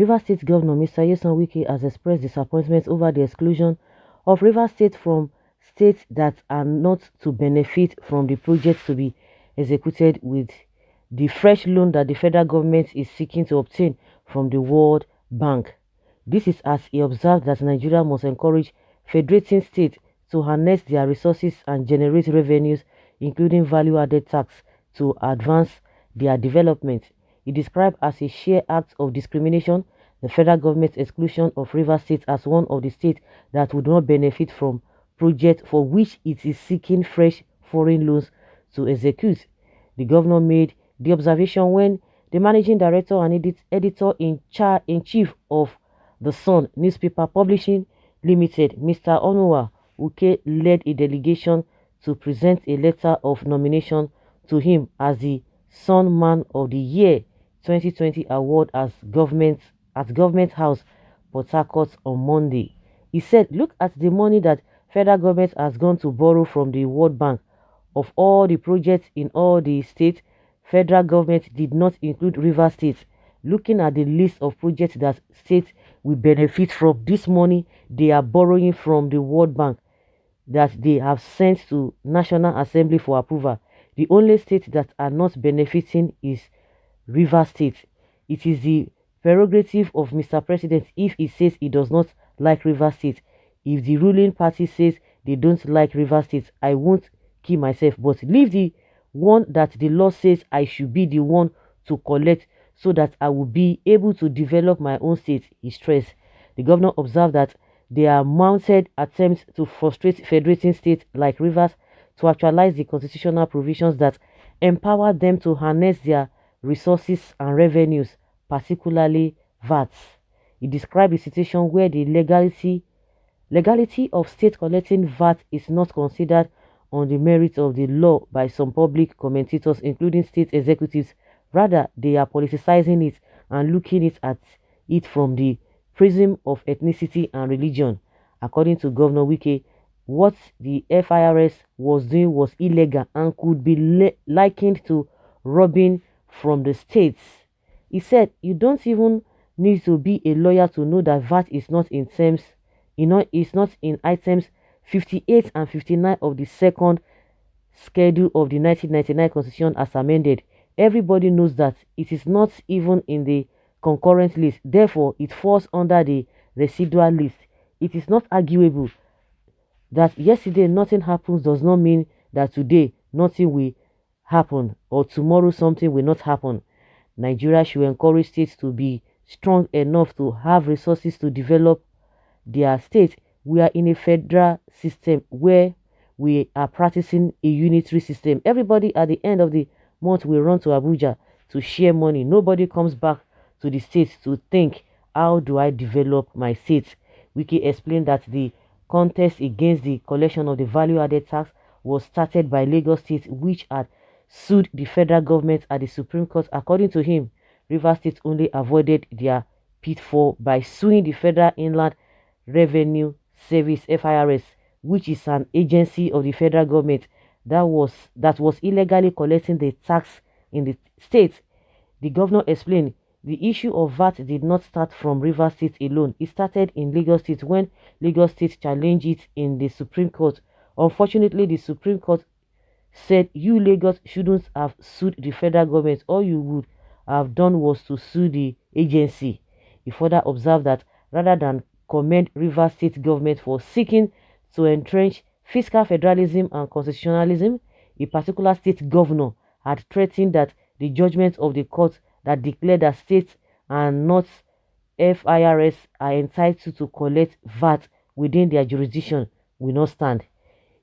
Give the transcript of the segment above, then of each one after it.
Rivers State Governor Mr. Nyesom Wike has expressed disappointment over the exclusion of Rivers State from states that are not to benefit from the project to be executed with the fresh loan that the federal government is seeking to obtain from the World Bank. This is as he observed that Nigeria must encourage federating states to harness their resources and generate revenues, including value-added tax, to advance their development. He described as a sheer act of discrimination the federal government's exclusion of Rivers State as one of the states that would not benefit from projects for which it is seeking fresh foreign loans to execute. The governor made the observation when the managing director and editor-in-chief of The Sun newspaper publishing limited, Mr. Onuwa Uke, led a delegation to present a letter of nomination to him as the Sun Man of the Year 2020 award at Government House, Port Harcourt on Monday. He said, "Look at the money that federal government has gone to borrow from the World Bank. Of all the projects in all the states, federal government did not include River State. Looking at the list of projects that states will benefit from this money they are borrowing from the World Bank that they have sent to National Assembly for approval, the only state that are not benefiting is River State. It is the prerogative of Mr. President if he says he does not like River State. If the ruling party says they don't like River State, I won't kill myself, but leave the one that the law says I should be the one to collect so that I will be able to develop my own state," he stressed. The governor observed that there are mounted attempts to frustrate federating states like Rivers to actualize the constitutional provisions that empower them to harness their resources and revenues, particularly VAT. He described a situation where the legality of state collecting VAT is not considered on the merits of the law by some public commentators, including state executives. Rather, they are politicizing it and looking at it from the prism of ethnicity and religion. According to Governor Wike, what the FIRS was doing was illegal and could be likened to robbing from the states. He said, "You don't even need to be a lawyer to know that VAT is not in terms, it's not in items 58 and 59 of the second schedule of the 1999 Constitution as amended. Everybody knows that it is not even in the concurrent list. Therefore, it falls under the residual list. It is not arguable that yesterday nothing happens does not mean that today nothing will happen or tomorrow something will not happen. Nigeria should encourage states to be strong enough to have resources to develop their state. We are in a federal system where we are practicing a unitary system. Everybody at the end of the month will run to Abuja to share money. Nobody comes back to the state to think, how do I develop my state?" Wiki explained that the contest against the collection of the value-added tax was started by Lagos State, which had sued the federal government at the Supreme Court. According to him, Rivers State only avoided their pitfall by suing the Federal Inland Revenue Service (FIRS), which is an agency of the federal government that was illegally collecting the tax in the state. The governor explained the issue of VAT did not start from Rivers State alone. It started in Lagos State when Lagos State challenged it in the Supreme Court. Unfortunately, the Supreme Court said you Lagos shouldn't have sued the federal government. All you would have done was to sue the agency. He further observed that rather than commend Rivers State government for seeking to entrench fiscal federalism and constitutionalism, a particular state governor had threatened that the judgment of the court that declared that states and not FIRS are entitled to collect VAT within their jurisdiction will not stand.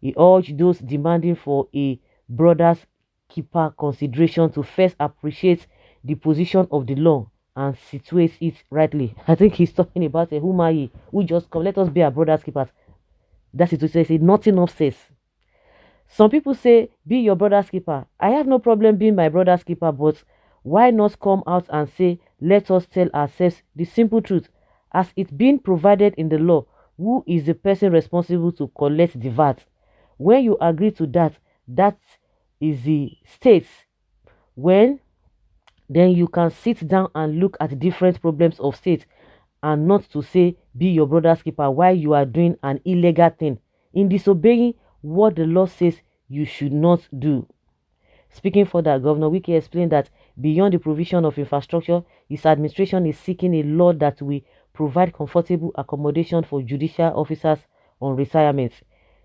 He urged those demanding for a brother's keeper consideration to first appreciate the position of the law and situate it rightly. I think he's talking about a Humayi who just come, let us be our brother's keepers. That's it to say nothing upsets. Some people say, be your brother's keeper. I have no problem being my brother's keeper, but why not come out and say, let us tell ourselves the simple truth. As it's been provided in the law, who is the person responsible to collect the VAT? When you agree to that, that is the states. When then you can sit down and look at different problems of state, and not to say be your brother's keeper while you are doing an illegal thing in disobeying what the law says you should not do. Speaking further, Governor Wike explained that beyond the provision of infrastructure, his administration is seeking a law that will provide comfortable accommodation for judicial officers on retirement.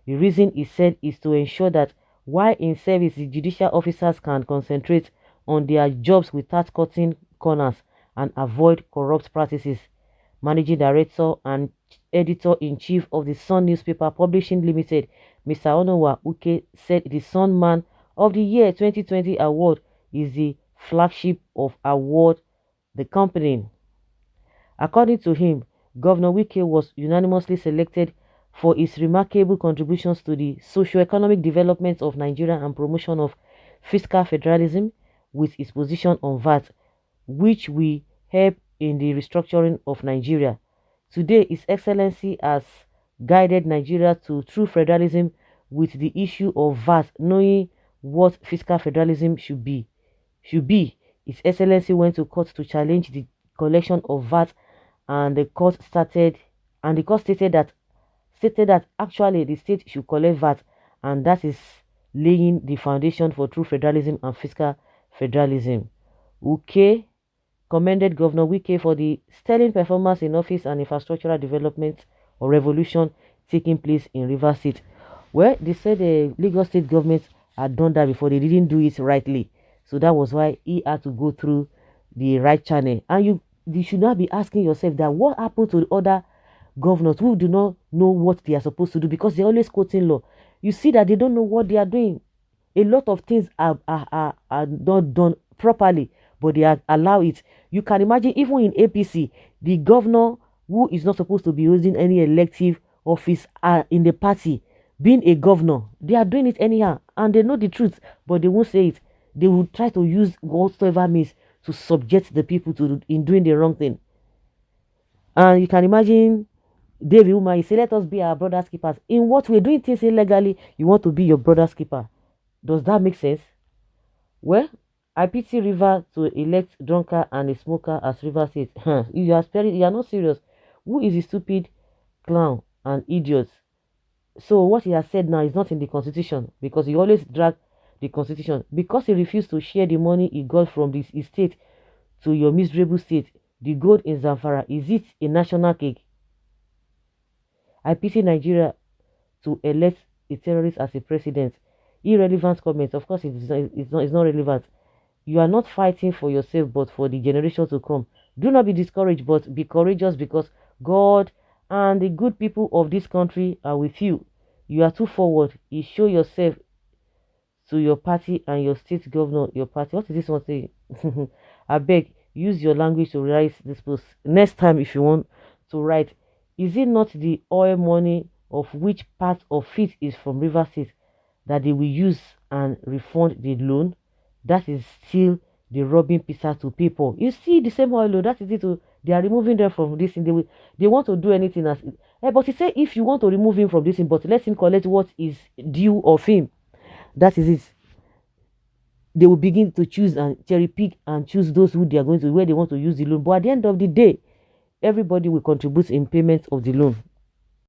The reason, he said, is to ensure that while in service, the judicial officers can concentrate on their jobs without cutting corners and avoid corrupt practices. Managing Director and Editor-in-Chief of the Sun Newspaper Publishing Limited, Mr. Onowa Uke, said the Sun Man of the Year 2020 award is the flagship of award the company. According to him, Governor Wike was unanimously selected for his remarkable contributions to the socio-economic development of Nigeria and promotion of fiscal federalism with his position on VAT, which will help in the restructuring of Nigeria. Today, His Excellency has guided Nigeria to true federalism with the issue of VAT, knowing what fiscal federalism should be. His Excellency went to court to challenge the collection of VAT, and the court stated that actually the state should collect VAT, and that is laying the foundation for true federalism and fiscal federalism. Uke commended Governor Wike for the sterling performance in office and infrastructural development or revolution taking place in Rivers State. Well, they said the Lagos State government had done that before. They didn't do it rightly. So that was why he had to go through the right channel. And you should not be asking yourself that what happened to the other governors who do not know what they are supposed to do, because they're always quoting law. You see that they don't know what they are doing. A lot of things are not done properly, but they allow it. You can imagine even in APC, the governor who is not supposed to be using any elective office in the party, being a governor, they are doing it anyhow, and they know the truth, but they won't say it. They will try to use whatsoever means to subject the people to in doing the wrong thing. And you can imagine David Umar, he said, let us be our brother's keepers. In what we're doing things illegally, you want to be your brother's keeper. Does that make sense? Well, I pity River to elect drunkard and a smoker as River State. You are not serious. Who is the stupid clown and idiot? So what he has said now is not in the constitution, because he always drag the constitution. Because he refused to share the money he got from this estate to your miserable state, the gold in Zamfara, is it a national cake? I pity Nigeria to elect a terrorist as a president. Irrelevant comments. Of course, it's not relevant. You are not fighting for yourself, but for the generation to come. Do not be discouraged, but be courageous, because God and the good people of this country are with you. You are too forward. You show yourself to your party and your state governor, your party. What is this one saying? I beg, use your language to write this post. Next time, if you want to write, is it not the oil money of which part of it is from River State that they will use and refund the loan? That is still the robbing pizza to people. You see the same oil, that is it. They are removing them from this thing. They want to do anything as but he said, if you want to remove him from this thing, but let him collect what is due of him. That is it. They will begin to choose and cherry pick and choose those who they are going to, where they want to use the loan. But at the end of the day, everybody will contribute in payment of the loan.